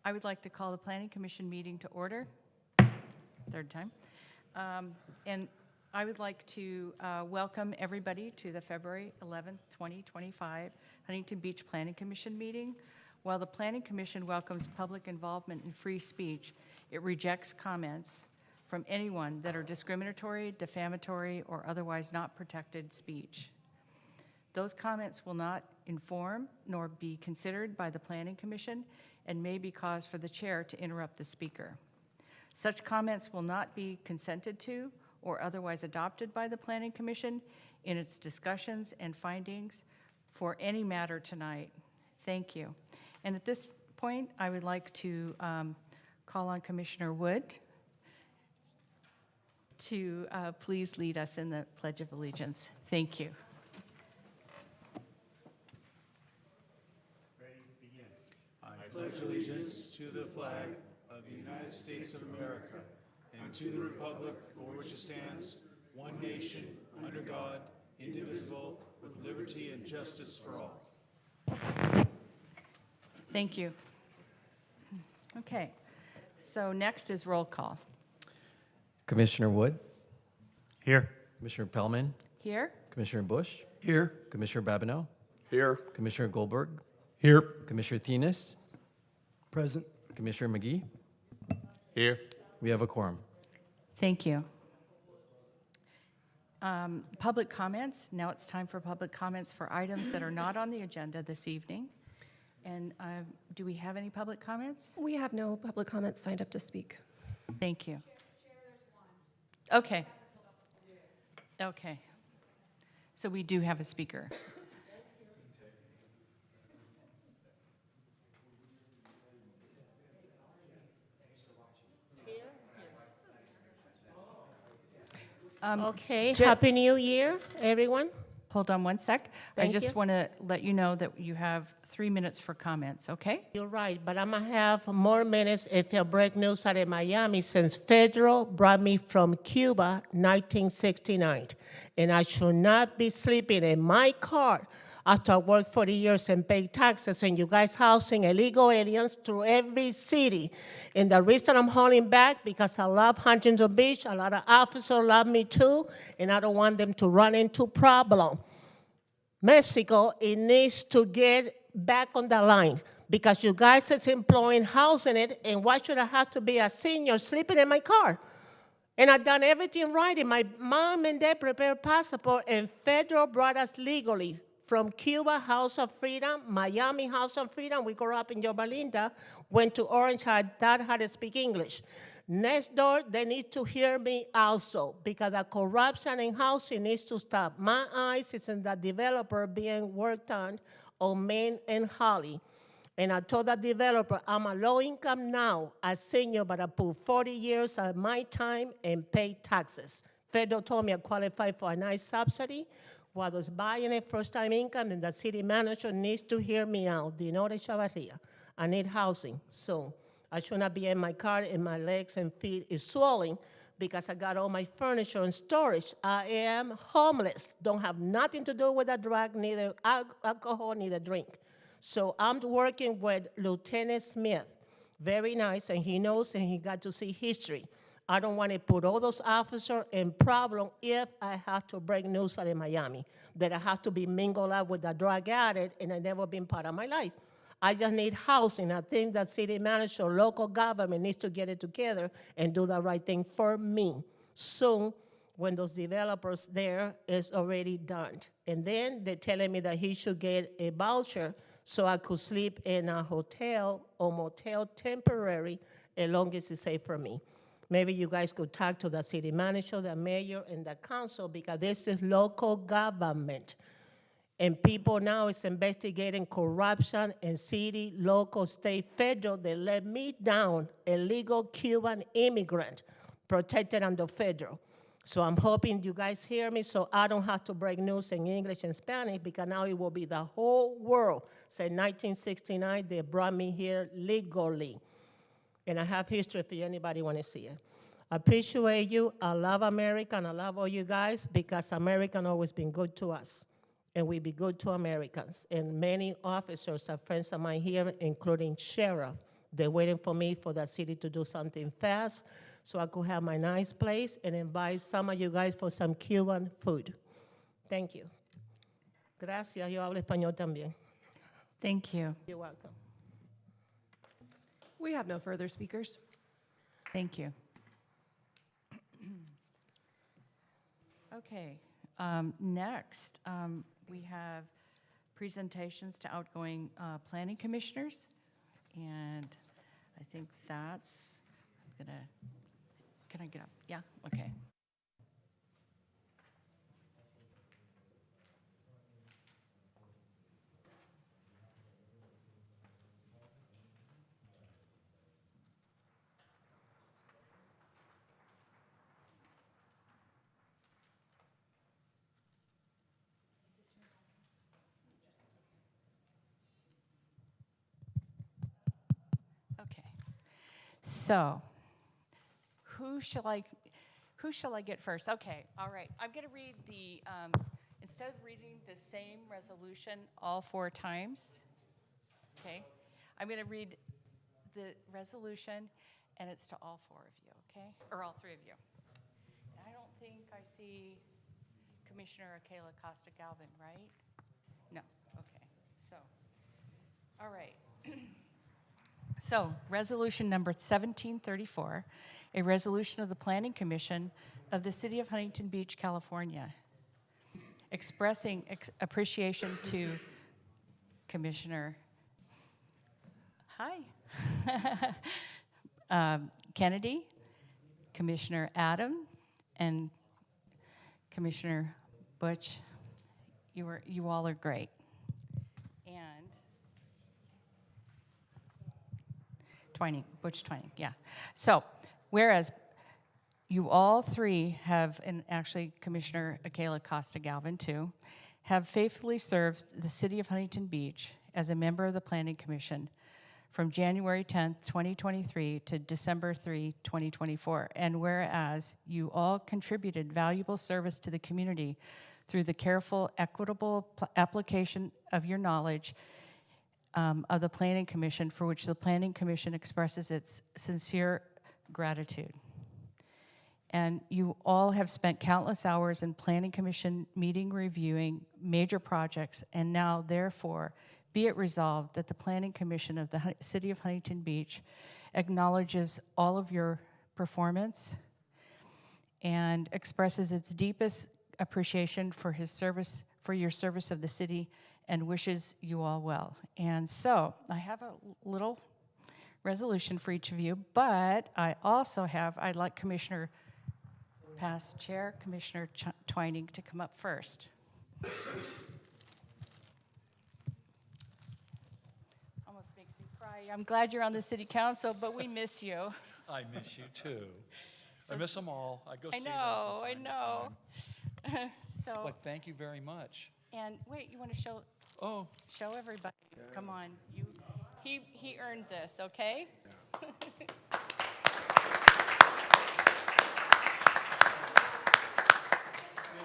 I would like to call the Planning Commission meeting to order, third time. And I would like to welcome everybody to the February 11th, 2025 Huntington Beach Planning Commission meeting. While the Planning Commission welcomes public involvement in free speech, it rejects comments from anyone that are discriminatory, defamatory, or otherwise not protected speech. Those comments will not inform nor be considered by the Planning Commission and may be cause for the chair to interrupt the speaker. Such comments will not be consented to or otherwise adopted by the Planning Commission in its discussions and findings for any matter tonight. Thank you. And at this point, I would like to call on Commissioner Wood to please lead us in the Pledge of Allegiance. Thank you. I pledge allegiance to the flag of the United States of America and to the republic for which it stands, one nation, under God, indivisible, with liberty and justice for all. Thank you. Okay, so next is roll call. Commissioner Wood, Here. Commissioner Pellman, Here? Commissioner Bush, Here. Commissioner Babineau, Here. Commissioner Goldberg, Here. Commissioner Thenis, Present. Commissioner McGee. Here. We have a quorum. Thank you. Public comments. Now it's time for public comments for items that are not on the agenda this evening. And do we have any public comments? We have no public comments signed up to speak. Thank you. Okay. Okay. So we do have a speaker. Okay, Happy New Year, everyone. Hold on one sec. I Thank just you. want to let you know that you have 3 minutes for comments, okay? You're right, but I'm gonna have more minutes if you break news out of Miami since Federal brought me from Cuba, 1969. And I should not be sleeping in my car after I worked 40 years and paid taxes, and you guys housing illegal aliens through every city. And the reason I'm holding back, because I love Huntington Beach, a lot of officers love me too, and I don't want them to run into problem. Mexico, it needs to get back on the line because you guys is employing housing it, and why should I have to be a senior sleeping in my car? And I've done everything right, and my mom and dad prepared passport, and Federal brought us legally from Cuba, House of Freedom, Miami, House of Freedom. We grew up in Yorba Linda, went to Orange, taught how to speak English. Next door, they need to hear me also, because the corruption in housing needs to stop. My eyes is in the developer being worked on Main and Holly. And I told the developer, I'm a low income now, a senior, but I put 40 years of my time and pay taxes. Federal told me I qualify for a nice subsidy. While I was buying it, first time income, and the city manager needs to hear me out. Dinora Chavarria. I need housing soon. I should not be in my car and my legs and feet is swelling because I got all my furniture in storage. I am homeless. Don't have nothing to do with a drug, neither alcohol, neither drink. So I'm working with Lieutenant Smith. Very nice, and he knows, and he got to see history. I don't want to put all those officers in problem if I have to break news out in Miami, that I have to be mingled up with a drug addict, and I never been part of my life. I just need housing. I think that city manager, local government needs to get it together and do the right thing for me. Soon, when those developers there is already done. And then they're telling me that he should get a voucher so I could sleep in a hotel or motel temporary as long as it's safe for me. Maybe you guys could talk to the city manager, the mayor, and the council, because this is local government. And people now is investigating corruption in city, local, state, federal. They let me down, a legal Cuban immigrant protected under federal. So I'm hoping you guys hear me so I don't have to break news in English and Spanish, because now it will be the whole world. Since 1969, they brought me here legally. And I have history if anybody want to see it. I appreciate you. I love America, and I love all you guys, because America always been good to us. And we be good to Americans. And many officers are friends of mine here, including sheriff, They're waiting for me for the city to do something fast so I could have my nice place and invite some of you guys for some Cuban food. Thank you. Gracias, yo hablo español también. Thank you. You're welcome. We have no further speakers. Thank you. Okay, next, we have presentations to outgoing planning commissioners. And I think that's, can I get up? Yeah, okay. Okay. So, who shall I get first? Okay, all right. I'm going to read the, instead of reading the same resolution all 4 times, okay, I'm going to read the resolution, and it's to all 4 of you, okay? Or all 3 of you. And I don't think I see Commissioner Akela Costa-Galvin, right? No, okay. So, all right. So, resolution number 1734, a resolution of the Planning Commission of the City of Huntington Beach, California, expressing appreciation to Commissioner, Kennedy, Commissioner Adam, and Commissioner Butch. You all are great. And Butch Twining, yeah. So, whereas you all 3 have, and actually Commissioner Akela Costa-Galvin too, have faithfully served the City of Huntington Beach as a member of the Planning Commission from January 10th, 2023 to December 3, 2024. And whereas you all contributed valuable service to the community through the careful, equitable application of your knowledge of the Planning Commission, for which the Planning Commission expresses its sincere gratitude. And you all have spent countless hours in Planning Commission meeting, reviewing major projects, and now, therefore, be it resolved that the Planning Commission of the City of Huntington Beach acknowledges all of your performance and expresses its deepest appreciation for your service of the city, and wishes you all well. And so I have a little resolution for each of you, but I also have, I'd like Commissioner, past Chair, Commissioner Twining to come up first. Almost makes me cry. I'm glad you're on the city council, but we miss you. I miss you too. I miss them all. I go see them. I know. So, But thank you very much. and wait, you want to show everybody. Come on, he earned this, okay? Thank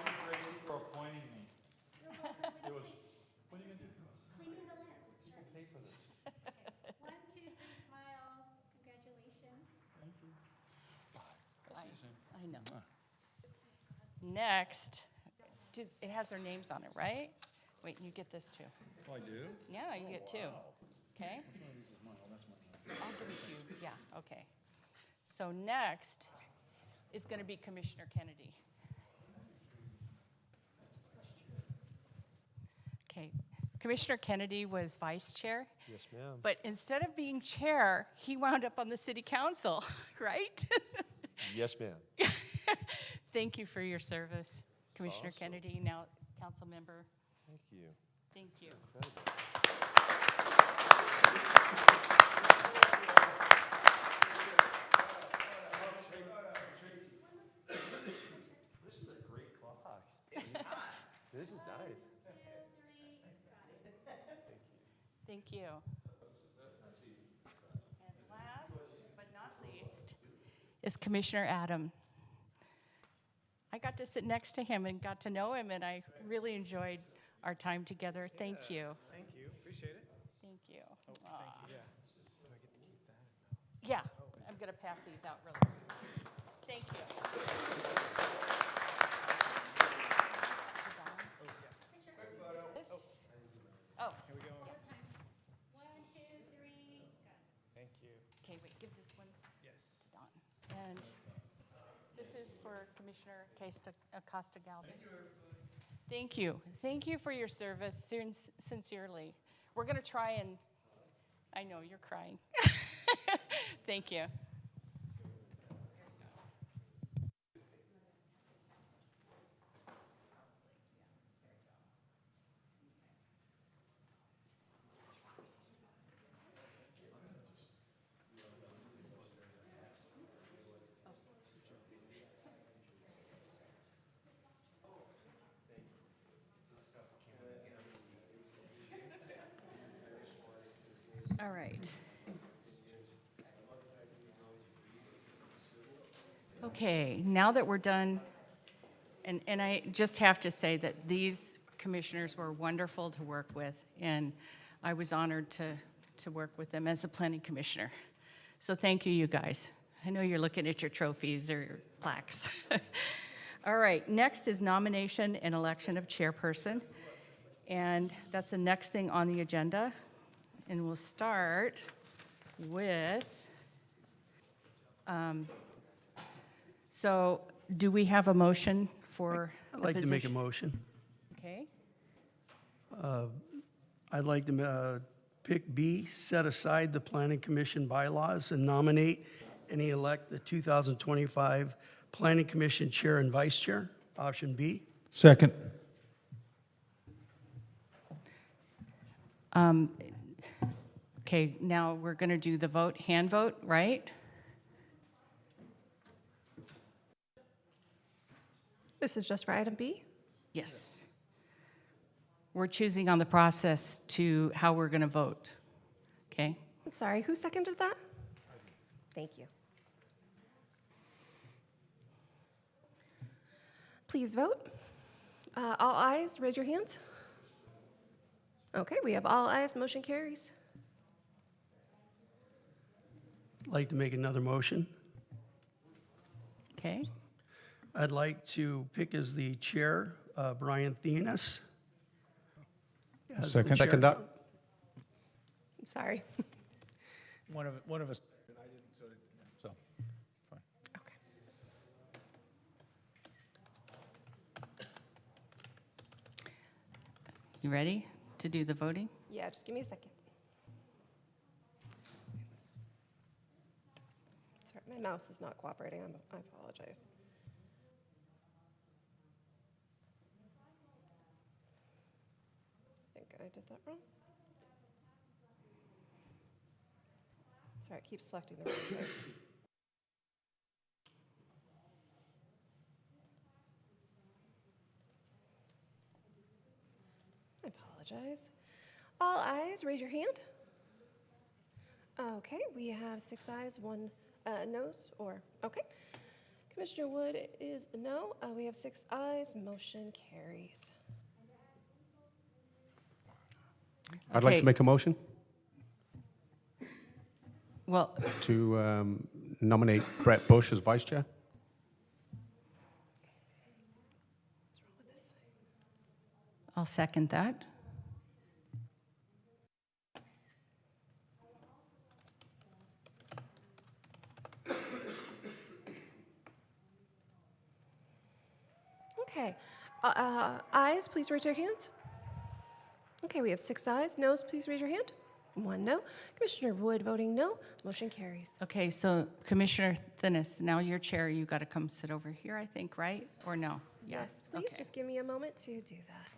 you, Gracie, for appointing me. It was, what are you going to do to us? Cleaning the lens, it's People pay for this. 1, 2, 3, smile. Congratulations. Thank you. Bye. I'll see you soon. I know. Next, it has their names on it, right? Wait, you get this too. Oh, I do? Yeah, you get 2. Okay? Which one of these is mine? Oh, that's mine. I'll give it to you. Yeah, okay. So next is going to be Commissioner Kennedy. Okay. Commissioner Kennedy was vice chair. Yes, ma'am. But instead of being chair, he wound up on the city council, right? Yes, ma'am. Thank you for your service, Commissioner awesome. Kennedy, now council member. Thank you. Thank you. Incredible. This is a great clock. This is nice. 2, 3, got it. Thank you. And last but not least is Commissioner Adam. I got to sit next to him and got to know him, and I really enjoyed our time together. Thank you. Thank you. Appreciate it. Thank you. Thank you. Yeah. Do I get to keep that? Yeah, I'm going to pass these out really quick. Thank you. This? Oh, Here we go. 1, 2, 3, go. Thank you. okay, wait, give this one Yes. to Don. And this is for Commissioner Acosta Galvin. Thank you. Thank you for your service, sincerely. We're going to try and, I know, you're crying. Thank you. All right. Okay, now that we're done, and I just have to say that these commissioners were wonderful to work with, and I was honored to work with them as a planning commissioner. So thank you, you guys. I know you're looking at your trophies or your plaques. All right, next is nomination and election of chairperson, and that's the next thing on the agenda. And we'll start with, so do we have a motion for I'd like to make a position? motion. Okay, I'd like to pick B, set aside the Planning Commission bylaws and nominate and elect the 2025 Planning Commission Chair and Vice Chair, option B. Second. okay, now we're going to do the vote, hand vote, right? This is just for item B. Yes. We're choosing on the process to how we're going to vote, okay? I'm sorry, who seconded that? Thank you. Please vote. All ayes, raise your hands. Okay, we have all ayes, motion carries. I'd like to make another motion. Okay, I'd like to pick as the chair Brian Thenis. as the Second. chair. Second that. I'm sorry. One of us. I didn't, so, fine. Okay. you ready to do the voting? Yeah, just give me a second. Sorry, my mouse is not cooperating. I apologize. I think I did that wrong. Sorry, it keeps selecting the wrong thing. I apologize. All ayes, raise your hand. Okay, we have 6 ayes, 1 noes, or, okay. Commissioner Wood is a no. We have 6 ayes, motion carries. I'd like Okay. to make a motion Well, to nominate Brett Bush as vice chair. I'll second that. Okay. Ayes, please raise your hands. Okay, we have 6 ayes. Noes, please raise your hand. 1 no. Commissioner Wood voting no. Motion carries. Okay, so Commissioner Thinis, now you're chair, you got to come sit over here, I think, right? Or no? Yeah, Yes, please, okay. just give me a moment to do that.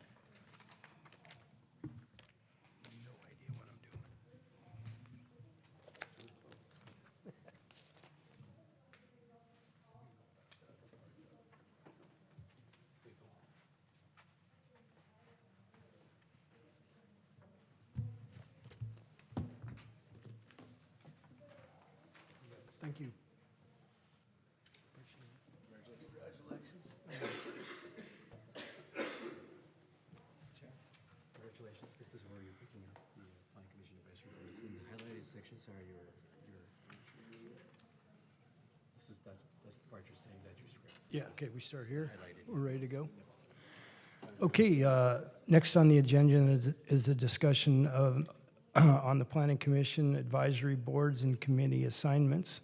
Thank you. Congratulations. This is where you're picking up the planning commission advisory boards. In the highlighted sections are your Yeah, okay, we start here. We're ready to go. Okay, next on the agenda is a discussion of, on the Planning Commission advisory boards and committee assignments.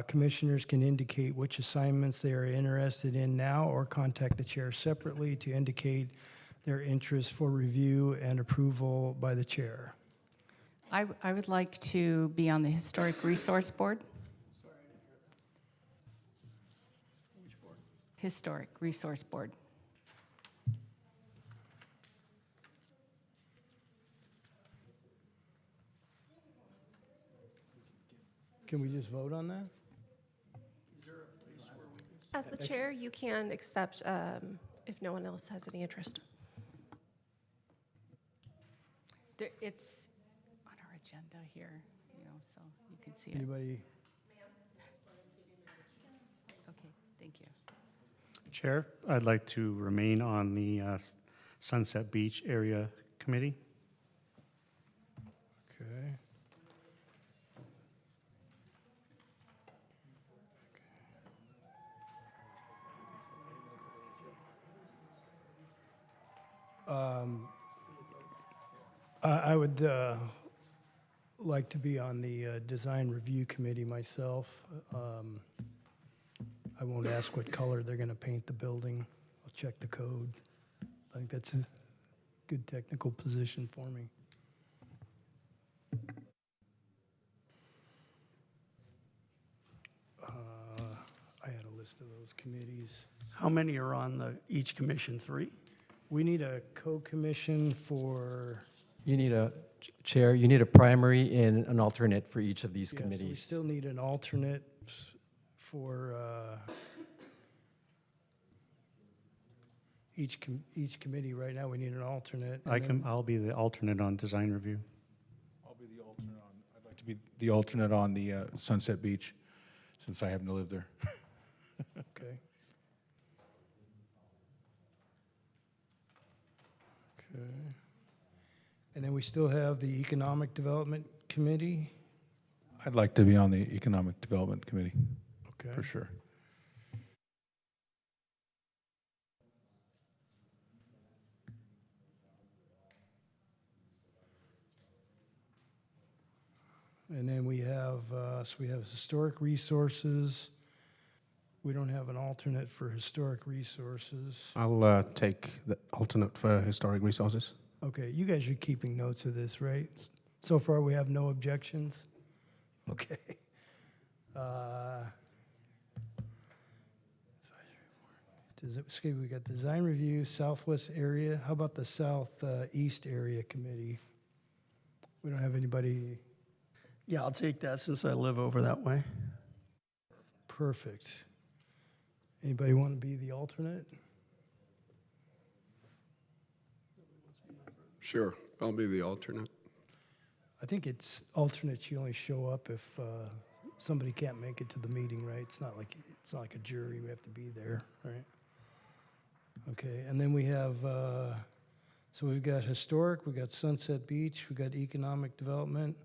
Commissioners can indicate which assignments they are interested in now or contact the chair separately to indicate their interest for review and approval by the chair. I would like to be on the Historic Resource Board. Historic Resource Board. Can we just vote on that? As the chair, you can accept if no one else has any interest. It's on our agenda here, so you can see it. Anybody? Okay, thank you. Chair, I'd like to remain on the Sunset Beach Area Committee. Okay. I would like to be on the Design Review Committee myself. I won't ask what color they're going to paint the building. I'll check the code. I think that's a good technical position for me. I had a list of those committees. How many are on each commission? 3? We need a co-commission for, You need a chair, you need a primary and an alternate for each of these yeah, so we committees. still need an alternate for each committee. Right now, we need an alternate. and then- I'll be the alternate on Design Review. I'll be the alternate on, I'd like to be the alternate on the Sunset Beach, since I happen to live there. Okay. Okay. And then we still have the Economic Development Committee. I'd like to be on the Economic Development Committee, Okay. for sure. And then we have, so we have Historic Resources. We don't have an alternate for Historic Resources. I'll take the alternate for Historic Resources. Okay, you guys are keeping notes of this, right? So far, we have no objections? Okay. We got Design Review, Southwest Area. How about the Southeast Area Committee? We don't have anybody. Yeah, I'll take that since I live over that way. Perfect. Anybody want to be the alternate? Sure, I'll be the alternate. I think it's alternate. You only show up if somebody can't make it to the meeting, right? It's not like a jury. We have to be there, right? Okay, and then we have, so we've got Historic, we've got Sunset Beach, we've got Economic Development.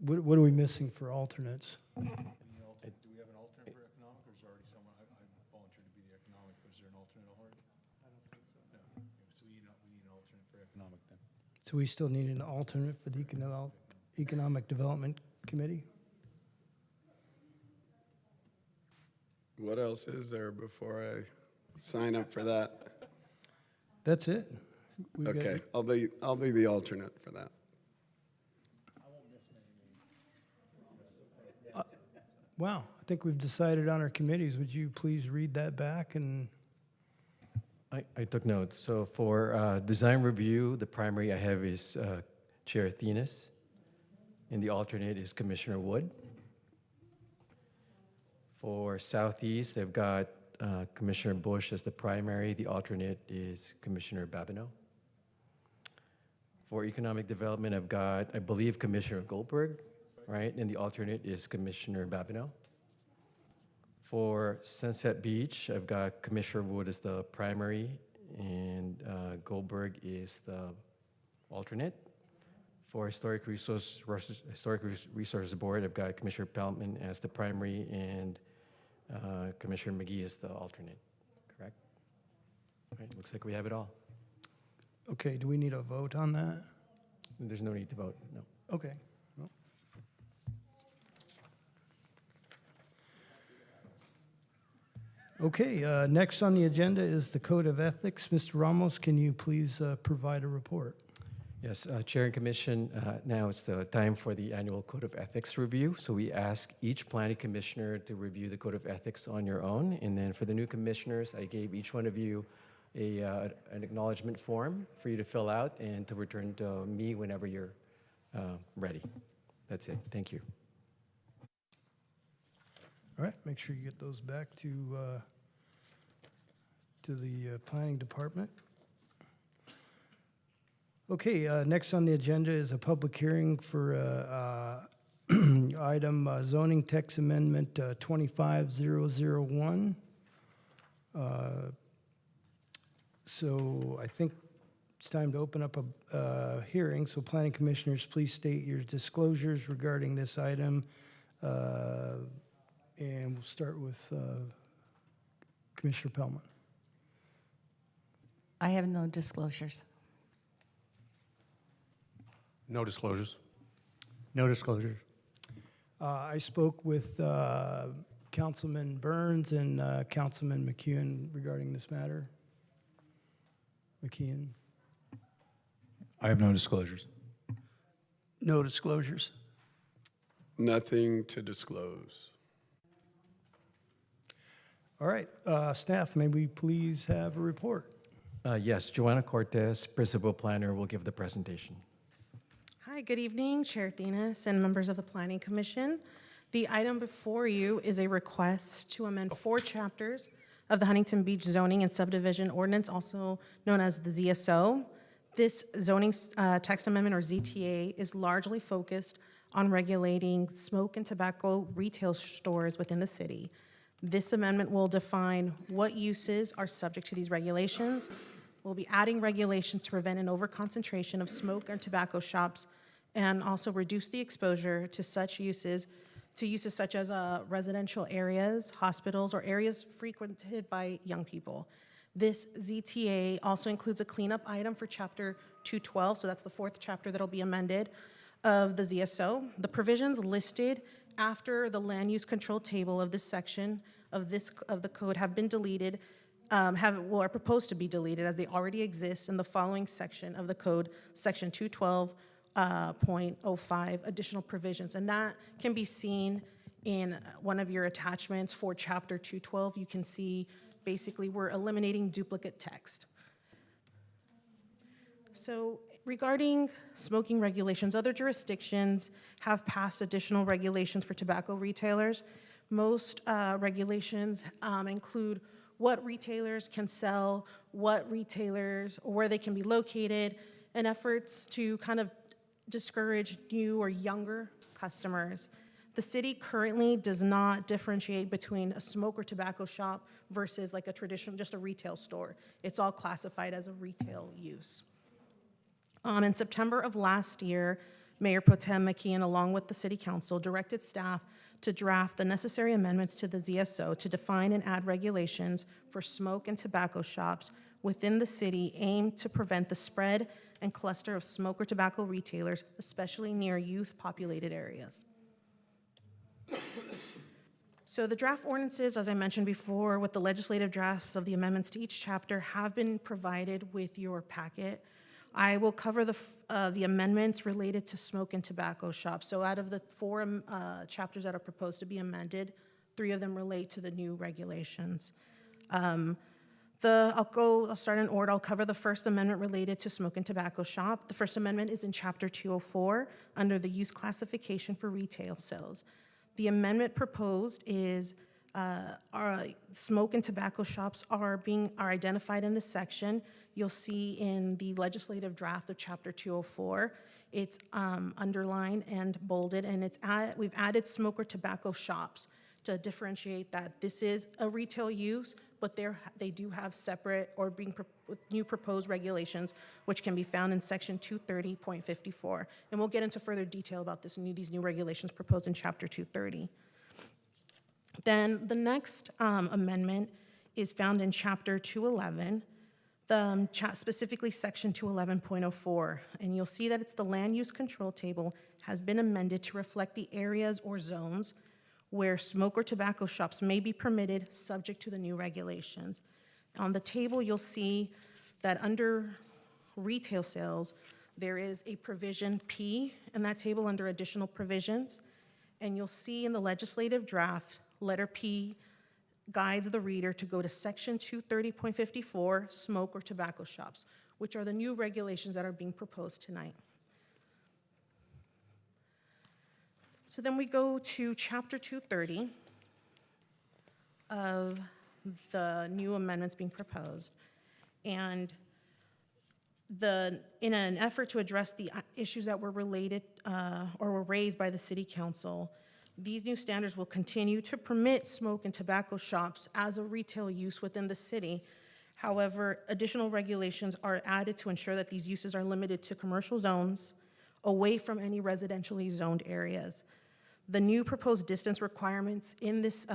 What are we missing for alternates? Do we have an alternate for economic, or is there already someone, I volunteered to be the economic, but is there an alternate already? I don't think so. No, so we need an alternate for economic then. So we still need an alternate for the Economic Development Committee? What else is there before I sign up for that? That's it. We've got- Okay, I'll be the alternate for that. Wow, I think we've decided on our committees. Would you please read that back? And I took notes. So for Design Review, the primary I have is Chair Thenis, and the alternate is Commissioner Wood. For Southeast, they've got Commissioner Bush as the primary. The alternate is Commissioner Babineau. For Economic Development, I've got, I believe, Commissioner Goldberg, right? And the alternate is Commissioner Babineau. For Sunset Beach, I've got Commissioner Wood as the primary, and Goldberg is the alternate. For Historic Resources Board, I've got Commissioner Peltman as the primary, and Commissioner McGee is the alternate, correct? All right, looks like we have it all. Okay, do we need a vote on that? There's no need to vote, no. Okay. No. Okay, next on the agenda is the Code of Ethics. Mr. Ramos, can you please provide a report? Yes, Chair and Commission, now it's the time for the annual Code of Ethics review. So we ask each planning commissioner to review the Code of Ethics on your own. And then for the new commissioners, I gave each one of you an acknowledgement form for you to fill out and to return to me whenever you're ready. That's it. Thank you. All right, make sure you get those back to the planning department. Okay, next on the agenda is a public hearing for item zoning text amendment 25001. So I think it's time to open up a hearing. So planning commissioners, please state your disclosures regarding this item. And we'll start with Commissioner Pellman. I have no disclosures. No disclosures. No disclosures. I spoke with Councilman Burns and Councilman McEwen regarding this matter. McKeon? I have no disclosures. No disclosures. Nothing to disclose. All right, staff, may we please have a report? Yes, Joanna Cortez, Principal Planner, will give the presentation. Hi, good evening, Chair Thenis and members of the Planning Commission. The item before you is a request to amend 4 chapters of the Huntington Beach Zoning and Subdivision Ordinance, also known as the ZSO. This zoning text amendment, or ZTA, is largely focused on regulating smoke and tobacco retail stores within the city. This amendment will define what uses are subject to these regulations. We'll be adding regulations to prevent an overconcentration of smoke and tobacco shops, and also reduce the exposure to such uses, such as residential areas, hospitals, or areas frequented by young people. This ZTA also includes a cleanup item for Chapter 212, so that's the 4th chapter that'll be amended of the ZSO. The provisions listed after the land use control table of this section of the code have been deleted, are proposed to be deleted, as they already exist in the following section of the code, Section 212.05, additional provisions, and that can be seen in one of your attachments for Chapter 212. You can see basically we're eliminating duplicate text. So regarding smoking regulations, other jurisdictions have passed additional regulations for tobacco retailers. Most regulations include what retailers can sell, what retailers, or where they can be located, and efforts to kind of discourage new or younger customers. The city currently does not differentiate between a smoke or tobacco shop versus like a traditional, just a retail store. It's all classified as a retail use. In September of last year, Mayor Pro Tem McKeon, along with the City Council, directed staff to draft the necessary amendments to the ZSO to define and add regulations for smoke and tobacco shops within the city aimed to prevent the spread and cluster of smoke or tobacco retailers, especially near youth-populated areas. So the draft ordinances, as I mentioned before, with the legislative drafts of the amendments to each chapter have been provided with your packet. I will cover the amendments related to smoke and tobacco shops. So out of the 4 chapters that are proposed to be amended, 3 of them relate to the new regulations. I'll start in order. I'll cover the first amendment related to smoke and tobacco shop. The first amendment is in Chapter 204 under the use classification for retail sales. The amendment proposed is our smoke and tobacco shops are identified in this section. You'll see in the legislative draft of Chapter 204, it's underlined and bolded, and we've added smoke or tobacco shops to differentiate that this is a retail use, but they do have separate or new proposed regulations, which can be found in Section 230.54. And we'll get into further detail about these new regulations proposed in Chapter 230. Then the next amendment is found in Chapter 211, specifically Section 211.04. And you'll see that it's the land use control table has been amended to reflect the areas or zones where smoke or tobacco shops may be permitted subject to the new regulations. On the table, you'll see that under retail sales, there is a provision P in that table under additional provisions. And you'll see in the legislative draft, letter P guides the reader to go to Section 230.54, smoke or tobacco shops, which are the new regulations that are being proposed tonight. So then we go to Chapter 230 of the new amendments being proposed. And in an effort to address the issues that were related or were raised by the City Council, these new standards will continue to permit smoke and tobacco shops as a retail use within the city. However, additional regulations are added to ensure that these uses are limited to commercial zones away from any residentially zoned areas. The new proposed distance requirements in this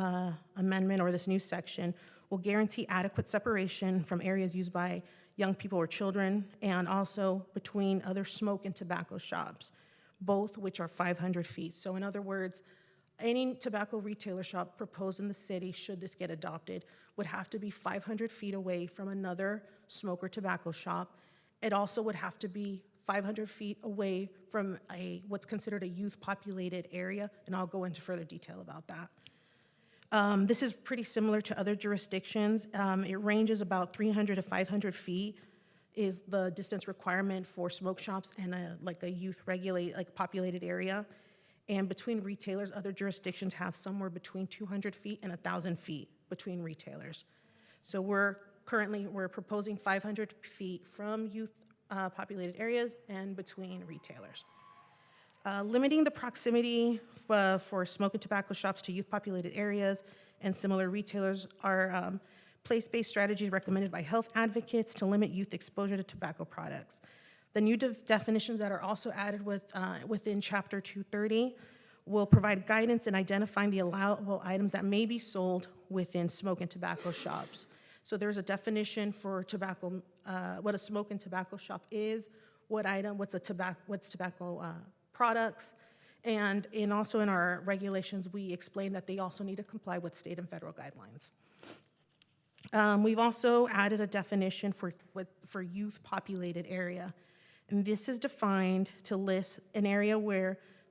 amendment or this new section will guarantee adequate separation from areas used by young people or children, and also between other smoke and tobacco shops, both which are 500 feet. So in other words, any tobacco retailer shop proposed in the city, should this get adopted, would have to be 500 feet away from another smoke or tobacco shop. It also would have to be 500 feet away from what's considered a youth-populated area, and I'll go into further detail about that. This is pretty similar to other jurisdictions. It ranges about 300 to 500 feet is the distance requirement for smoke shops and a populated area. And between retailers, other jurisdictions have somewhere between 200 feet and 1,000 feet between retailers. So we're proposing 500 feet from youth populated areas and between retailers. Limiting the proximity for smoke and tobacco shops to youth populated areas and similar retailers are place-based strategies recommended by health advocates to limit youth exposure to tobacco products. The new definitions that are also added within Chapter 230 will provide guidance in identifying the allowable items that may be sold within smoke and tobacco shops. So there's a definition for tobacco, what a smoke and tobacco shop is, what's tobacco products, and also in our regulations, we explain that they also need to comply with state and federal guidelines. We've also added a definition for youth populated area. And this is defined to list an area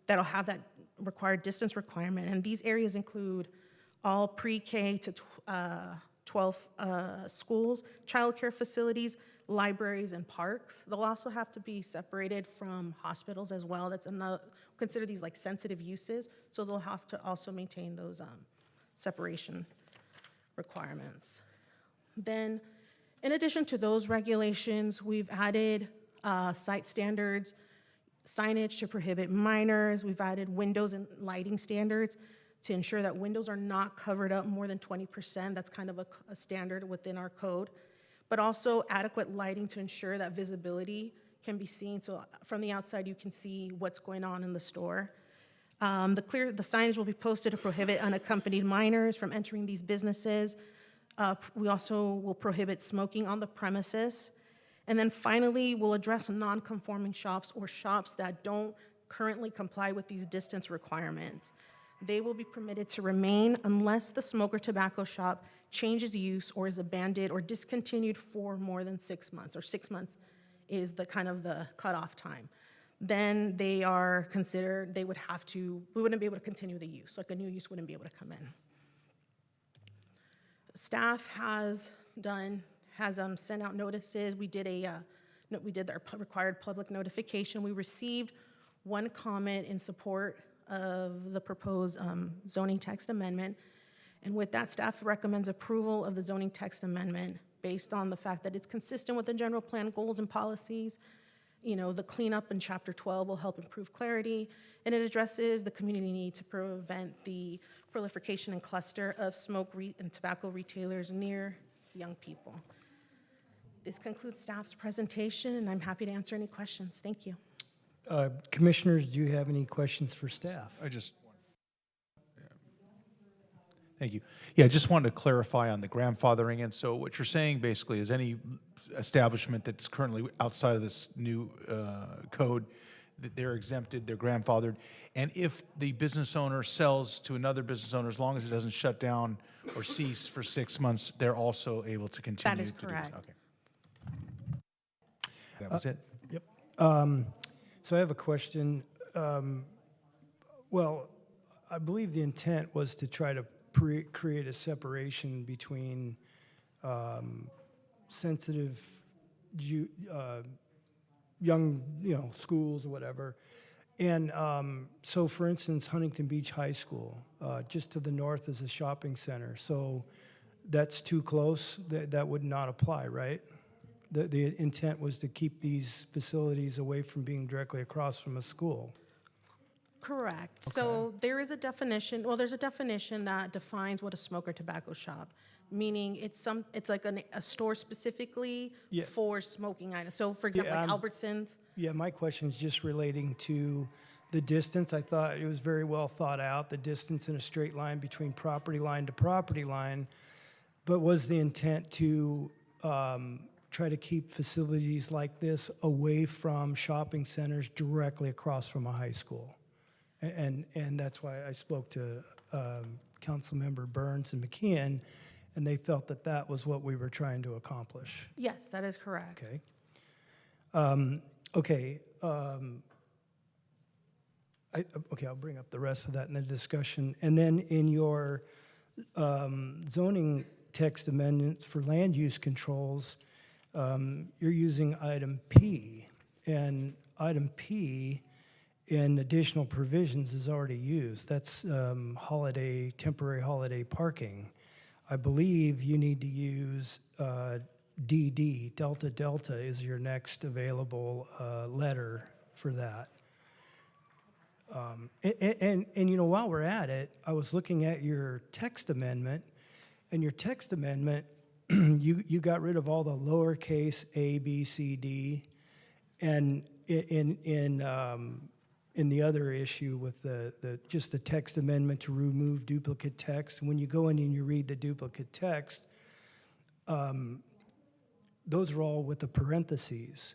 that'll have that required distance requirement. And these areas include all pre-K to 12 schools, childcare facilities, libraries, and parks. They'll also have to be separated from hospitals as well. That's consider these like sensitive uses. So they'll have to also maintain those separation requirements. Then, in addition to those regulations, we've added site standards, signage to prohibit minors. We've added windows and lighting standards to ensure that windows are not covered up more than 20%. That's kind of a standard within our code. But also adequate lighting to ensure that visibility can be seen. So from the outside, you can see what's going on in the store. The signage will be posted to prohibit unaccompanied minors from entering these businesses. We also will prohibit smoking on the premises. And then finally, we'll address non-conforming shops or shops that don't currently comply with these distance requirements. They will be permitted to remain unless the smoke or tobacco shop changes use or is abandoned or discontinued for more than 6 months, or 6 months is the cutoff time. Then we wouldn't be able to continue the use, like a new use wouldn't be able to come in. Staff has sent out notices. We did our required public notification. We received one comment in support of the proposed zoning text amendment. And with that, staff recommends approval of the zoning text amendment based on the fact that it's consistent with the general plan goals and policies. The cleanup in Chapter 12 will help improve clarity, and it addresses the community need to prevent the proliferation and cluster of smoke and tobacco retailers near young people. This concludes staff's presentation, and I'm happy to answer any questions. Thank you. Commissioners, do you have any questions for staff? Thank you. Yeah, just wanted to clarify on the grandfathering. And so what you're saying basically is any establishment that's currently outside of this new code, that they're exempted, they're grandfathered. And if the business owner sells to another business owner, as long as it doesn't shut down or cease for 6 months, they're also able to continue That is to do correct. Okay. That was it. Yep. So I have a question. Well, I believe the intent was to try to create a separation between sensitive young, schools or whatever. And so, for instance, Huntington Beach High School, just to the north is a shopping center. So that's too close. That would not apply, right? The intent was to keep these facilities away from being directly across from a school. Correct. So there is a definition, well, there's a definition that defines what a smoke or tobacco shop, meaning it's like a store specifically Yeah. for smoking items. So for example, Yeah, like I'm- Albertsons. Yeah, my question is just relating to the distance. I thought it was very well thought out, the distance in a straight line between property line to property line. But was the intent to try to keep facilities like this away from shopping centers directly across from a high school? And that's why I spoke to Councilmember Burns and McKeon, and they felt that that was what we were trying to accomplish. Yes, that is correct. Okay. I'll bring up the rest of that in the discussion. And then in your zoning text amendments for land use controls, you're using item P. And item P in additional provisions is already used. That's temporary holiday parking. I believe you need to use DD, Delta Delta is your next available letter for that. And while we're at it, I was looking at your text amendment, and your text amendment, you got rid of all the lowercase a, b, c, d, and in the other issue with just the text amendment to remove duplicate text, when you go in and you read the duplicate text, those are all with the parentheses.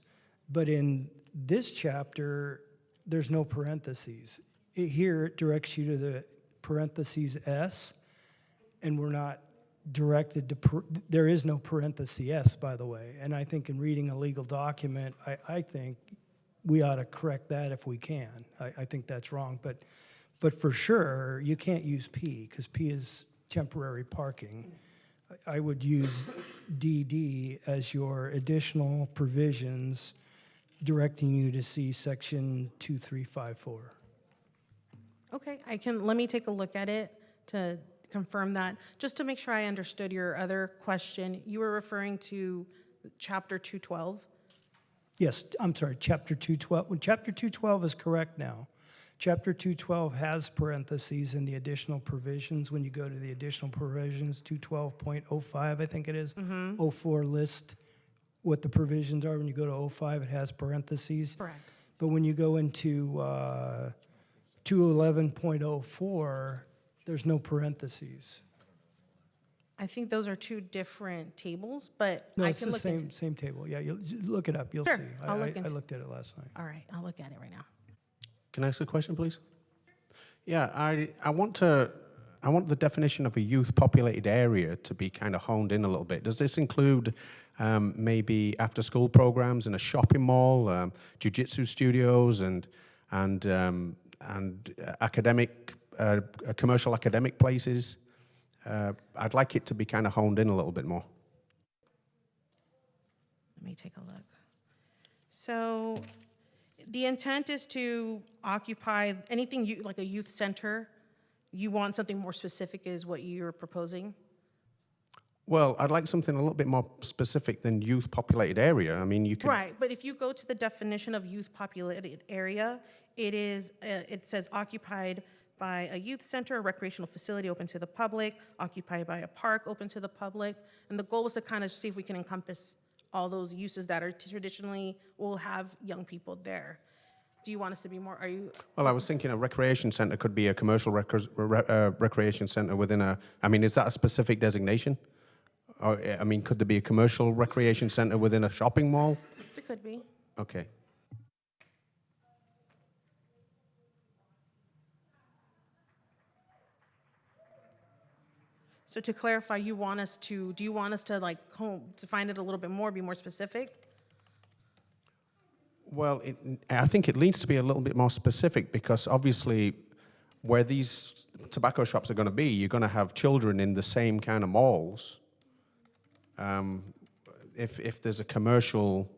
But in this chapter, there's no parentheses. Here, it directs you to the parentheses S, and we're not directed to, there is no parenthesis S, by the way. And I think in reading a legal document, I think we ought to correct that if we can. I think that's wrong. But for sure, you can't use P, because P is temporary parking. I would use DD as your additional provisions directing you to see section 2354. Okay, let me take a look at it to confirm that. Just to make sure I understood your other question, you were referring to chapter 212? Yes, I'm sorry, chapter 212. Well, chapter 212 is correct now. Chapter 212 has parentheses in the additional provisions. When you go to the additional provisions, 212.05, I think it is, 04 list what the provisions are. When you go to 05, it has parentheses. Correct. But when you go into 211.04, there's no parentheses. I think those are two different tables, but No, I it's can the look same, into. same table. Yeah, you'll look it up. You'll Sure, see. I'll look I into looked at it last night. All right, I'll look at it right now. Can I ask a question, please? Yeah, I want the definition of a youth-populated area to be kind of honed in a little bit. Does this include maybe after-school programs in a shopping mall, jiu-jitsu studios, and academic, commercial academic places? I'd like it to be kind of honed in a little bit more. Let me take a look. So the intent is to occupy anything like a youth center. You want something more specific is what you're proposing? Well, I'd like something a little bit more specific than youth-populated area. I mean, you could... Right, but if you go to the definition of youth-populated area, it says occupied by a youth center, a recreational facility open to the public, occupied by a park open to the public. And the goal was to kind of see if we can encompass all those uses that are traditionally will have young people there. Do you want us to be more, are you, Well, I was thinking a recreation center could be a commercial recreation center within a, I mean, is that a specific designation? Or, I mean, could there be a commercial recreation center within a shopping mall? it could be. Okay. So to clarify, do you want us to like define it a little bit more, be more specific? Well, I think it needs to be a little bit more specific because obviously where these tobacco shops are going to be, you're going to have children in the same kind of malls. If there's a commercial,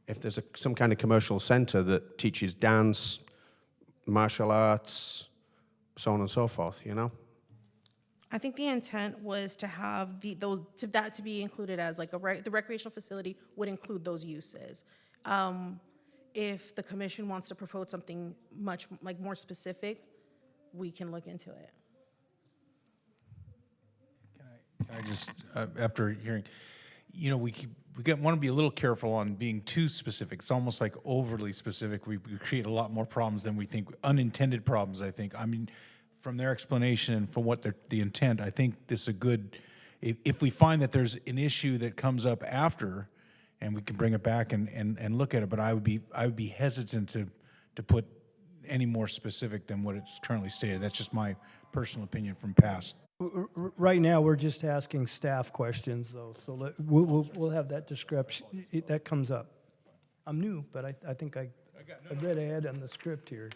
if there's some kind of commercial center that teaches dance, martial arts, so on and so forth, you know? I think the intent was to have that to be included as like the recreational facility would include those uses. If the commission wants to propose something much like more specific, we can look into it. Can I just, after hearing, you know, we want to be a little careful on being too specific. It's almost like overly specific. We create a lot more problems than we think, unintended problems, I think. I mean, from their explanation and from what the intent, I think this is a good, if we find that there's an issue that comes up after, and we can bring it back and look at it, but I would be hesitant to put any more specific than what it's currently stated. That's just my personal opinion from past. Right now, we're just asking staff questions, though, so we'll have that description, that comes up. I'm new, but I think I read ahead on the script here.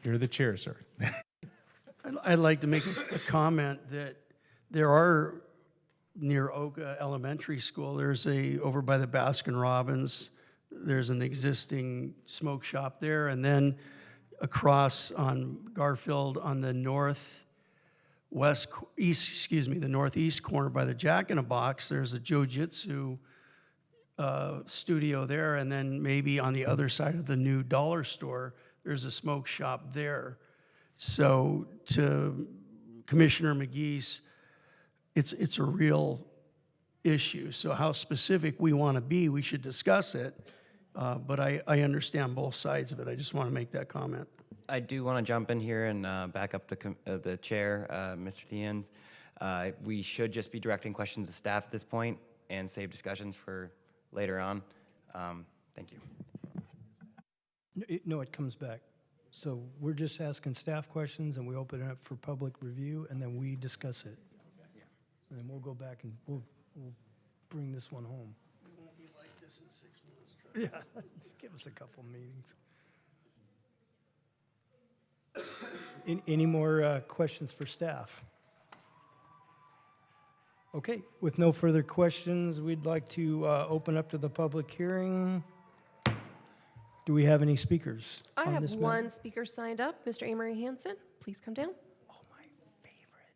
You're the chair, sir. I'd like to make a comment that there are, near Oka Elementary School, there's over by the Baskin Robbins, there's an existing smoke shop there, and then across on Garfield on the northeast corner by the Jack in a Box, there's a jiu-jitsu studio there, and then maybe on the other side of the new dollar store, there's a smoke shop there. So to Commissioner McGee's, it's a real issue. So how specific we want to be, we should discuss it. But I understand both sides of it. I just want to make that comment. I do want to jump in here and back up the chair, Mr. Theans. We should just be directing questions to staff at this point and save discussions for later on. Thank you. No, it comes back. So we're just asking staff questions, and we open it up for public review, and then we discuss it. And then we'll go back and we'll bring this one home. We won't be like this in 6 months. Yeah, give us a couple meetings. Any more questions for staff? Okay, with no further questions, we'd like to open up to the public hearing. Do we have any speakers I on have this one matter? speaker signed up, Mr. Amory Hanson. Please come down. Oh, my favorite.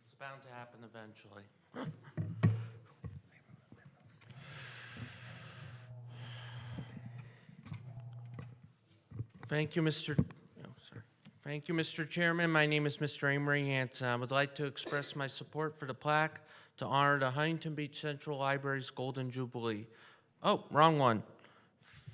It's bound to happen eventually. Thank you, Mr. Thank you, Mr. Chairman. My name is Mr. Amory Hanson. I would like to express my support for the plaque to honor the Huntington Beach Central Library's Golden Jubilee. Oh, wrong one.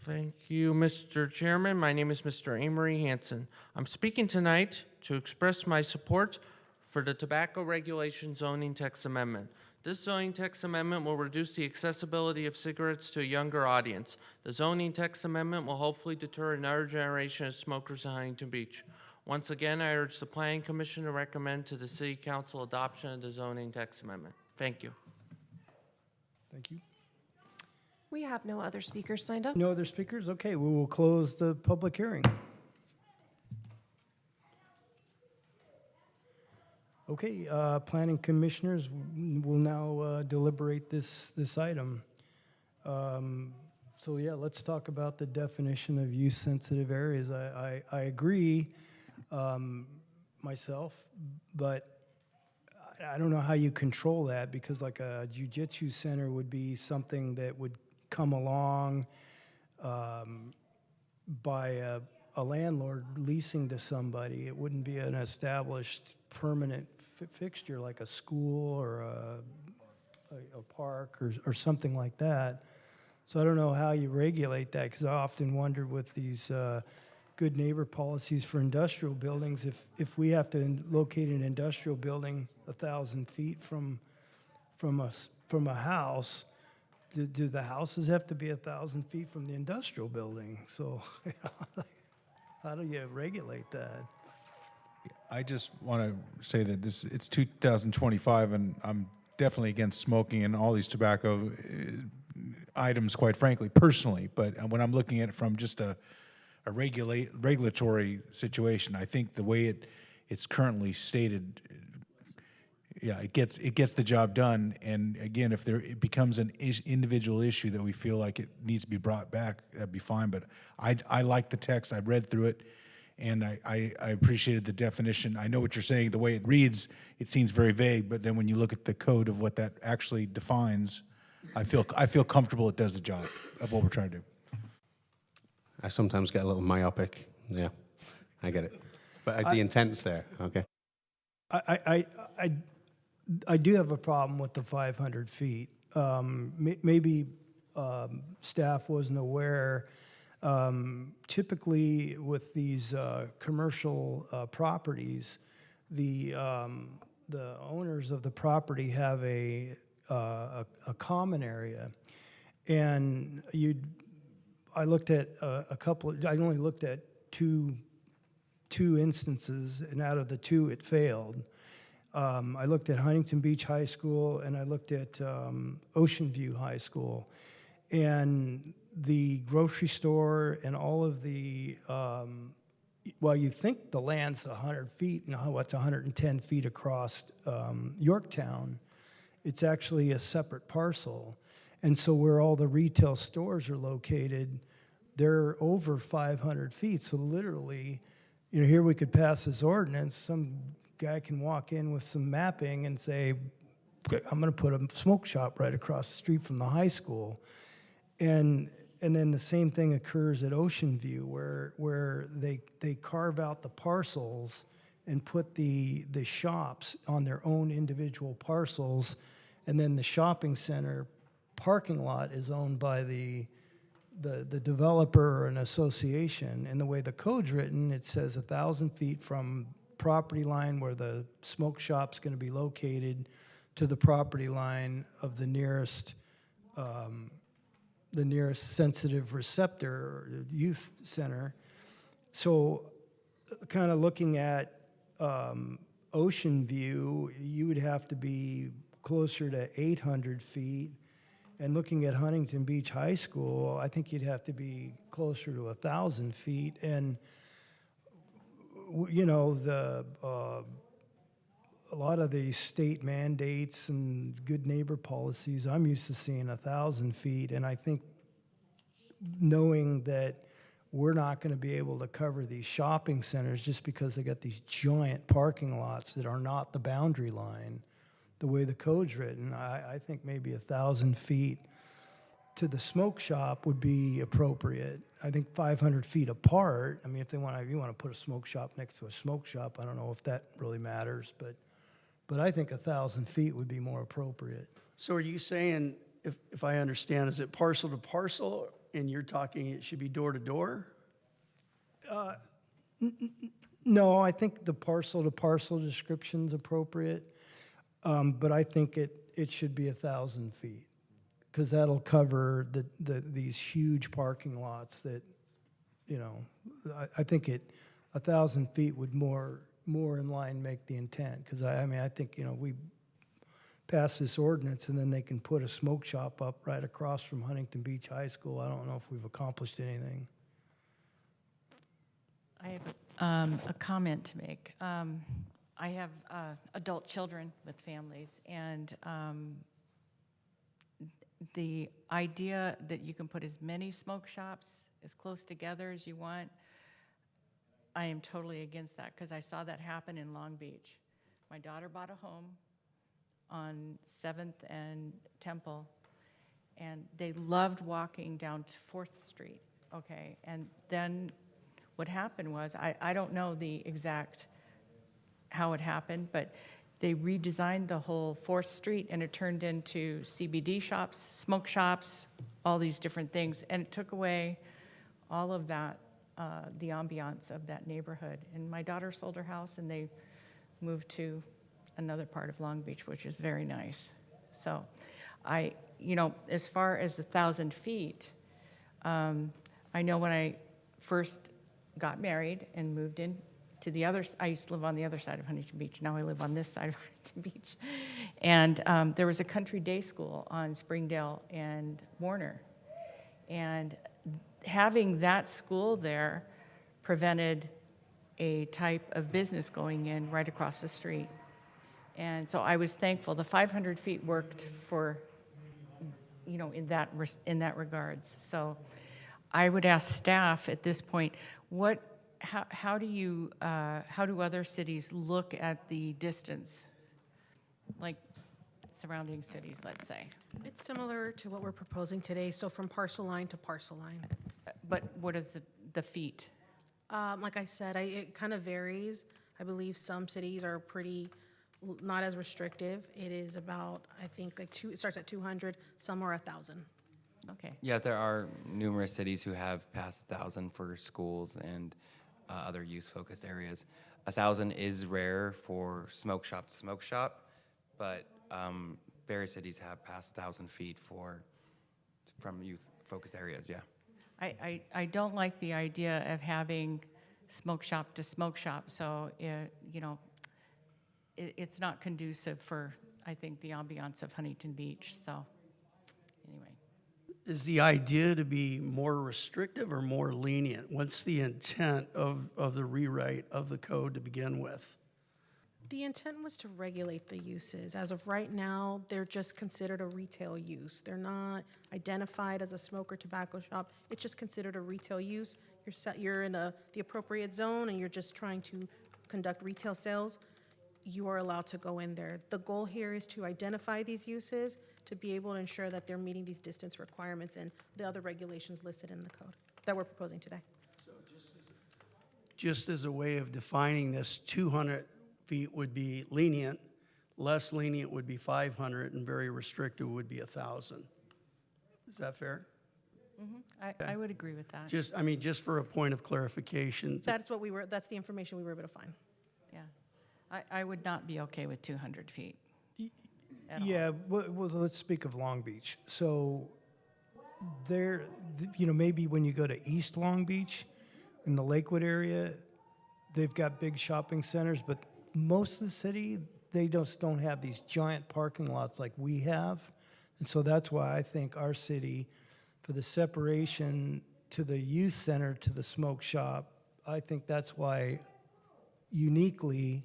Thank you, Mr. Chairman. My name is Mr. Amory Hanson. I'm speaking tonight to express my support for the Tobacco Regulation Zoning Text Amendment. This zoning text amendment will reduce the accessibility of cigarettes to a younger audience. The zoning text amendment will hopefully deter another generation of smokers in Huntington Beach. Once again, I urge the Planning Commission to recommend to the City Council adoption of the zoning text amendment. Thank you. Thank you. We have no other speakers signed up. No other speakers? Okay, we will close the public hearing. Okay, planning commissioners will now deliberate this item. So yeah, let's talk about the definition of use-sensitive areas. I agree myself, but I don't know how you control that, because like a jiu-jitsu center would be something that would come along by a landlord leasing to somebody. It wouldn't be an established permanent fixture like a school or a park or something like that. So I don't know how you regulate that, because I often wonder with these good neighbor policies for industrial buildings, if we have to locate an industrial building 1,000 feet from a house, do the houses have to be 1,000 feet from the industrial building? So how do you regulate that? I just want to say that it's 2025, and I'm definitely against smoking and all these tobacco items, quite frankly, personally. But when I'm looking at it from just a regulatory situation, I think the way it's currently stated, yeah, it gets the job done. And again, if it becomes an individual issue that we feel like it needs to be brought back, that'd be fine. But I like the text. I read through it, and I appreciated the definition. I know what you're saying. The way it reads, it seems very vague. But then when you look at the code of what that actually defines, I feel comfortable it does the job of what we're trying to do. I sometimes get a little myopic. Yeah, I get it. But the intent's there. Okay. I do have a problem with the 500 feet. Maybe staff wasn't aware. Typically, with these commercial properties, the owners of the property have a common area, and I looked at a couple. I only looked at two instances, and out of the two, it failed. I looked at Huntington Beach High School, and I looked at Ocean View High School, and the grocery store and all of the. Well, you think the land's 100 feet, and what's 110 feet across Yorktown? It's actually a separate parcel. And so where all the retail stores are located, they're over 500 feet. So literally, here we could pass this ordinance. Some guy can walk in with some mapping and say, I'm going to put a smoke shop right across the street from the high school. And then the same thing occurs at Ocean View, where they carve out the parcels and put the shops on their own individual parcels, and then the shopping center parking lot is owned by the developer or an association. And the way the code's written, it says 1,000 feet from property line where the smoke shop's going to be located to the property line of the nearest sensitive receptor or youth center. So kind of looking at Ocean View, you would have to be closer to 800 feet. And looking at Huntington Beach High School, I think you'd have to be closer to 1,000 feet. And, a lot of the state mandates and good neighbor policies, I'm used to seeing 1,000 feet. And I think knowing that we're not going to be able to cover these shopping centers just because they got these giant parking lots that are not the boundary line, the way the code's written, I think maybe 1,000 feet to the smoke shop would be appropriate. I think 500 feet apart, I mean, if you want to put a smoke shop next to a smoke shop, I don't know if that really matters, but I think 1,000 feet would be more appropriate. So are you saying, if I understand, is it parcel to parcel, and you're talking it should be door to door? No, I think the parcel to parcel description's appropriate, but I think it should be 1,000 feet, because that'll cover these huge parking lots that, I think 1,000 feet would more in line make the intent, because I think, we pass this ordinance and then they can put a smoke shop up right across from Huntington Beach High School. I don't know if we've accomplished anything. I have a comment to make. I have adult children with families, and the idea that you can put as many smoke shops as close together as you want, I am totally against that, because I saw that happen in Long Beach. My daughter bought a home on 7th and Temple, and they loved walking down to 4th Street, okay? And then what happened was, I don't know the exact how it happened, but they redesigned the whole 4th Street, and it turned into CBD shops, smoke shops, all these different things, and it took away all of that, the ambiance of that neighborhood. And my daughter sold her house, and they moved to another part of Long Beach, which is very nice. So as far as the 1,000 feet, I know when I first got married and moved in to the other, I used to live on the other side of Huntington Beach. Now I live on this side of Huntington Beach. And there was a country day school on Springdale and Warner. And having that school there prevented a type of business going in right across the street. And so I was thankful. The 500 feet worked for, in that regards. So I would ask staff at this point, how do other cities look at the distance, like surrounding cities, let's say? It's similar to what we're proposing today, so from parcel line to parcel line. But what is the feet? Like I said, it kind of varies. I believe some cities are not as restrictive. It is about, I think, it starts at 200, some are 1,000. Okay. Yeah, there are numerous cities who have passed 1,000 for schools and other youth-focused areas. 1,000 is rare for smoke shop to smoke shop, but various cities have passed 1,000 feet from youth-focused areas, yeah. I don't like the idea of having smoke shop to smoke shop, so, it's not conducive for, I think, the ambiance of Huntington Beach, so, anyway. Is the idea to be more restrictive or more lenient? What's the intent of the rewrite of the code to begin with? The intent was to regulate the uses. As of right now, they're just considered a retail use. They're not identified as a smoke or tobacco shop. It's just considered a retail use. You're in the appropriate zone and you're just trying to conduct retail sales. You are allowed to go in there. The goal here is to identify these uses, to be able to ensure that they're meeting these distance requirements and the other regulations listed in the code that we're proposing today. So just as a way of defining this, 200 feet would be lenient, less lenient would be 500, and very restrictive would be 1,000. Is that fair? Mm-hmm. I would agree with that. Just for a point of clarification. That's the information we were able to find. Yeah. I would not be okay with 200 feet. Yeah, well, let's speak of Long Beach. So there, maybe when you go to East Long Beach in the Lakewood area, they've got big shopping centers, but most of the city, they just don't have these giant parking lots like we have. And so that's why I think our city, for the separation to the youth center to the smoke shop, I think that's why uniquely,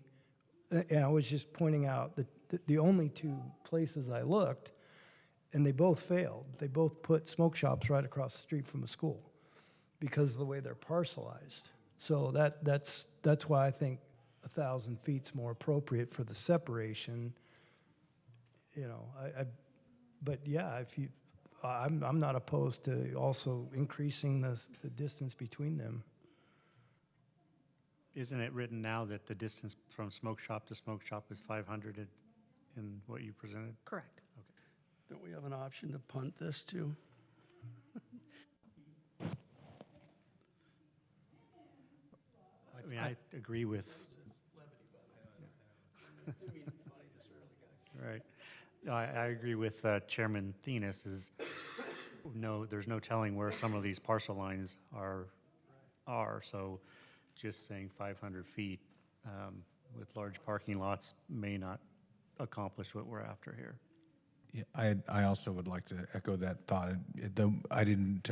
and I was just pointing out that the only two places I looked, and they both failed. They both put smoke shops right across the street from a school because of the way they're parcelized. So that's why I think 1,000 feet's more appropriate for the separation. But yeah, I'm not opposed to also increasing the distance between them. Isn't it written now that the distance from smoke shop to smoke shop is 500 in what you presented? Correct. Okay. Don't we have an option to punt this too? I agree with. Right. I agree with Chairman Thenis. There's no telling where some of these parcel lines are. So just saying 500 feet with large parking lots may not accomplish what we're after here. Yeah, I also would like to echo that thought. Though I didn't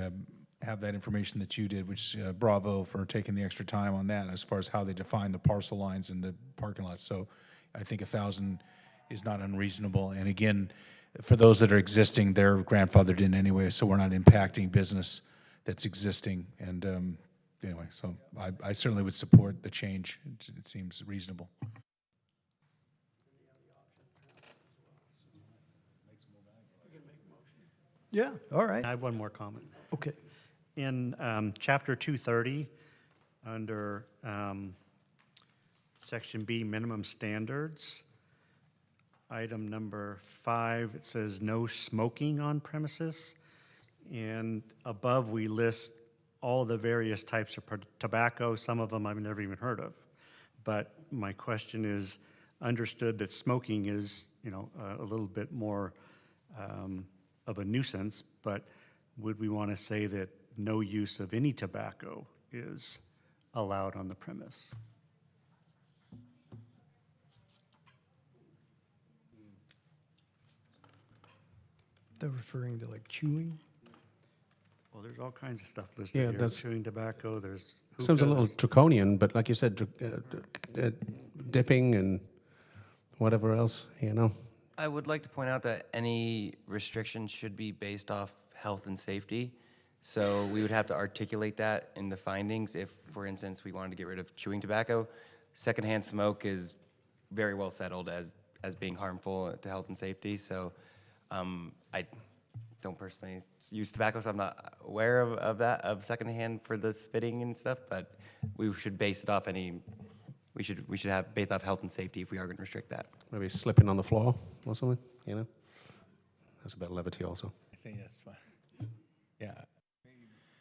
have that information that you did, which bravo for taking the extra time on that as far as how they define the parcel lines and the parking lots. So I think 1,000 is not unreasonable. And again, for those that are existing, they're grandfathered in anyway, so we're not impacting business that's existing. And anyway, so I certainly would support the change. It seems reasonable. Yeah, all right. I have one more comment. Okay. In Chapter 230, under Section B, minimum standards, item number 5, it says no smoking on premises. And above, we list all the various types of tobacco. Some of them I've never even heard of. But my question is, understood that smoking is, a little bit more of a nuisance, but would we want to say that no use of any tobacco is allowed on the premise? They're referring to like chewing? Well, there's all kinds of stuff listed Yeah, here. that's- Chewing tobacco, there's Sounds a hookah, little draconian, but like you said, dipping and whatever else, I would like to point out that any restriction should be based off health and safety. So we would have to articulate that in the findings if, for instance, we wanted to get rid of chewing tobacco. Secondhand smoke is very well settled as being harmful to health and safety. So I don't personally use tobacco, so I'm not aware of that, of secondhand for the spitting and stuff, but we should base it off we should have based off health and safety if we are going to restrict that. Maybe slipping on the floor or something, That's a bit of levity also. I think that's fine. Yeah.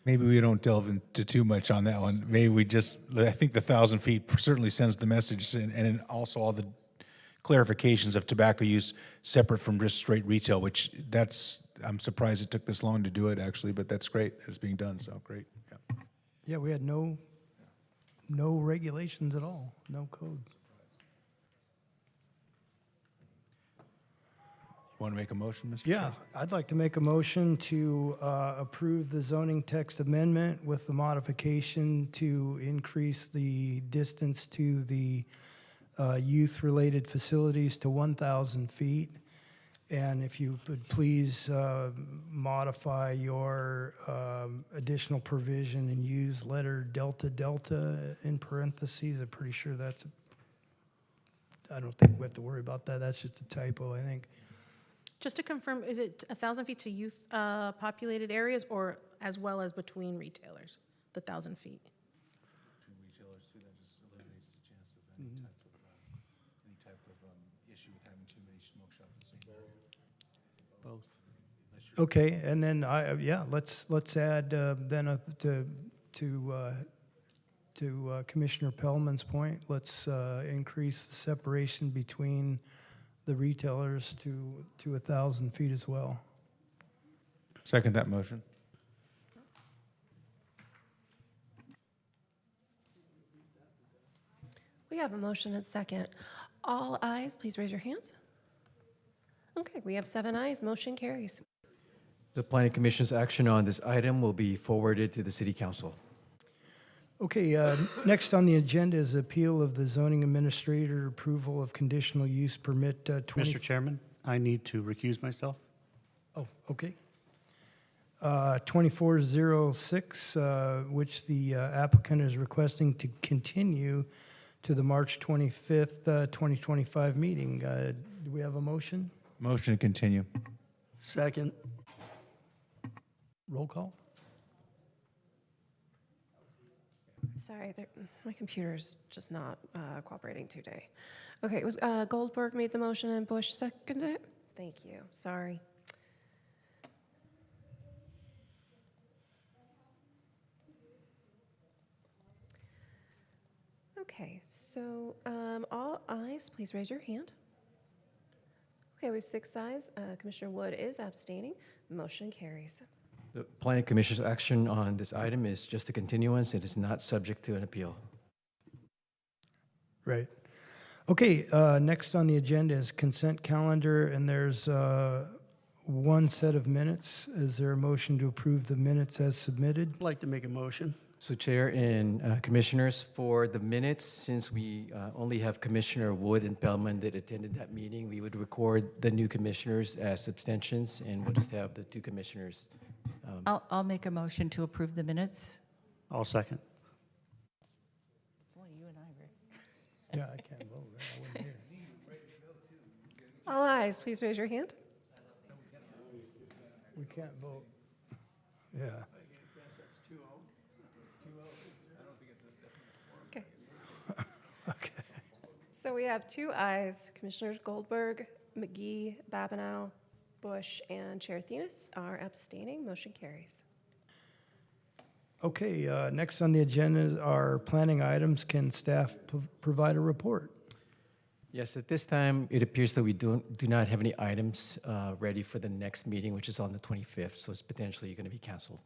Maybe we don't delve into too much on that one. Maybe we just, I think the 1,000 feet certainly sends the message, and also all the clarifications of tobacco use separate from just straight retail, which I'm surprised it took this long to do it, actually, but that's great that it's being done, so great. Yeah. Yeah, we had no regulations at all, no code. Want to make a motion, Mr. Yeah, Chair? I'd like to make a motion to approve the zoning text amendment with the modification to increase the distance to the youth-related facilities to 1,000 feet. And if you would please modify your additional provision and use letter delta delta in parentheses. I'm pretty sure I don't think we have to worry about that. That's just a typo, I think. Just to confirm, is it 1,000 feet to youth populated areas or as well as between retailers, the 1,000 feet? Between retailers too, that just eliminates the chance of any type of issue with having too many smoke shops in the same area. both. Okay, and then let's add then to Commissioner Pellman's point, let's increase the separation between the retailers to 1,000 feet as well. Second that motion. We have a motion and second. All ayes, please raise your hands. Okay, we have 7 ayes, motion carries. The Planning Commission's action on this item will be forwarded to the City Council. Okay, next on the agenda is appeal of the zoning administrator approval of conditional use permit 20. Mr. Chairman, I need to recuse myself. Oh, okay. 2406, which the applicant is requesting to continue to the March 25th, 2025 meeting. Do we have a motion? Motion to continue. Second. Roll call? Sorry, my computer's just not cooperating today. Okay, it was Goldberg made the motion and Bush seconded it? Thank you, sorry. Okay, so all ayes, please raise your hand. Okay, we have 6 ayes. Commissioner Wood is abstaining. Motion carries. The Planning Commission's action on this item is just a continuance. It is not subject to an appeal. Right. Okay, next on the agenda is consent calendar, and there's one set of minutes. Is there a motion to approve the minutes as submitted? I'd like to make a motion. So Chair and Commissioners, for the minutes, since we only have Commissioner Wood and Pellman that attended that meeting, we would record the new commissioners as abstentions, and we'll just have the 2 commissioners. I'll make a motion to approve the minutes. I'll second. It's only you and I, Rick. Yeah, I can't vote. I wasn't here. All ayes, please raise your hand. We can't vote. Yeah. Okay. So we have 2 ayes, Commissioners Goldberg McGee, Babineau, Bush, and Chair Thenis are abstaining. Motion carries. Okay, next on the agenda are planning items. Can staff provide a report? Yes, at this time, it appears that we do not have any items ready for the next meeting, which is on the 25th, so it's potentially going to be canceled.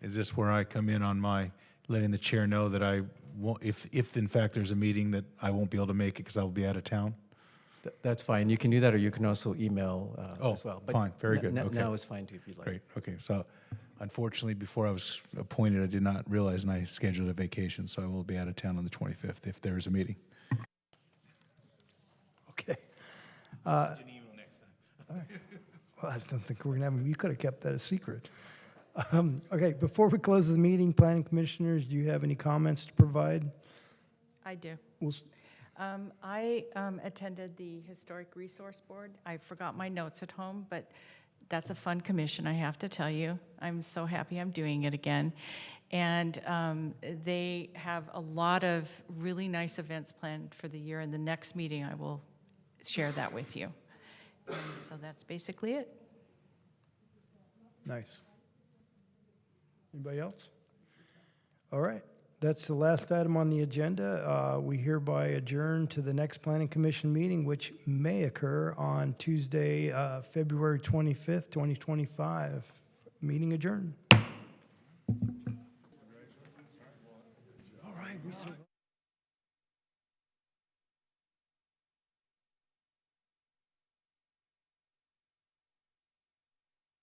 Is this where I come in on my letting the chair know that I won't, if in fact there's a meeting that I won't be able to make it because I will be out of town? That's fine. You can do that, or you can also email as well. Fine, very good. Okay. Now is fine too, if you'd like. Great, okay. So unfortunately, before I was appointed, I did not realize, and I scheduled a vacation, so I will be out of town on the 25th if there is a meeting. Okay. Well, I don't think we're going to have them. You could have kept that a secret. Okay, before we close the meeting, planning commissioners, do you have any comments to provide? I do. We'll I attended the Historic Resource Board. I forgot my notes at home, but that's a fun commission, I have to tell you. I'm so happy I'm doing it again. And they have a lot of really nice events planned for the year. And the next meeting, I will share that with you. And so that's basically it. Nice. Anybody else? All right. That's the last item on the agenda. We hereby adjourn to the next Planning Commission meeting, which may occur on Tuesday, February 25th, 2025. Meeting adjourned. All right. We survived.